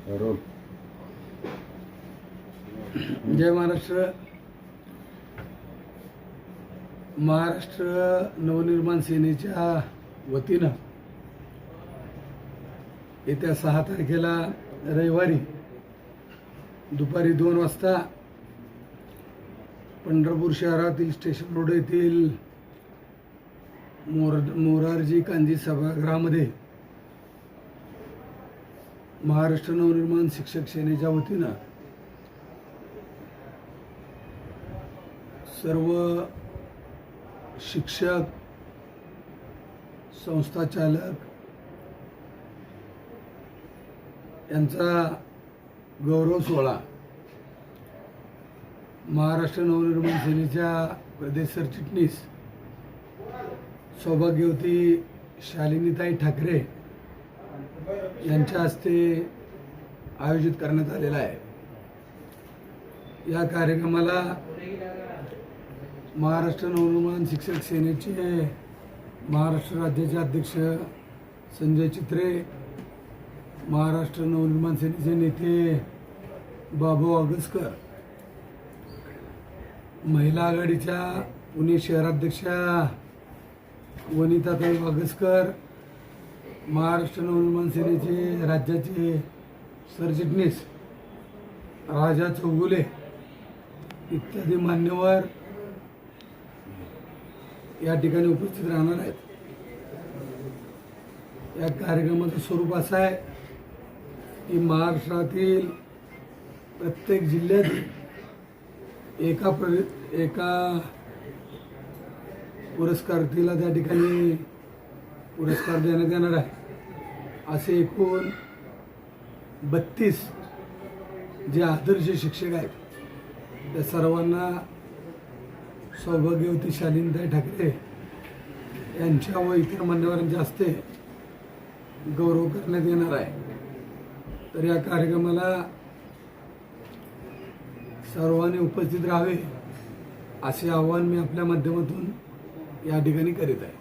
जय महाराष्ट्र. महाराष्ट्र नवनिर्माण सेनेच्या वतीनं येत्या 6 तारखेला रविवारी दुपारी 2 वाजता पंढरपूर शहरातील स्टेशन रोड येथील मोरारजी कांजी सभागृहामध्ये महाराष्ट्र नवनिर्माण शिक्षक सेनेच्या वतीनं सर्व शिक्षक, संस्था चालक यांचा गौरव सोहळा महाराष्ट्र नवनिर्माण सेनेच्या प्रदेश सरचिटणीस सौभाग्यवती शालिनीताई ठाकरे यांच्या हस्ते आयोजित करण्यात आलेला आहे. या कार्यक्रमाला महाराष्ट्र नवनिर्माण शिक्षक सेनेचे महाराष्ट्र राज्याचे अध्यक्ष संजय चित्रे, महाराष्ट्र नवनिर्माण सेनेचे नेते बाबू आगसकर, महिला आघाडीच्या पुणे शहराध्यक्षा वनिताताई आगसकर, महाराष्ट्र नवनिर्माण सेनेचे राज्याचे सरचिटणीस राजा चौगुले इत्यादी मान्यवर या ठिकाणी उपस्थित राहणार आहेत. या कार्यक्रमाचं स्वरूप असं आहे की महाराष्ट्रातील प्रत्येक जिल्ह्यात एका पुरस्कारार्थीला त्या ठिकाणी पुरस्कार देण्यात येणार आहे. असे एकूण 32 जे आदर्श शिक्षक आहेत त्या सर्वांना सौभाग्यवती शालिनीताई ठाकरे यांच्या व इतर मान्यवरांच्या हस्ते गौरव करण्यात येणार आहे. तर या कार्यक्रमाला सर्वांनी उपस्थित राहावे असे आवाहन मी आपल्या माध्यमातून या ठिकाणी करीत आहे.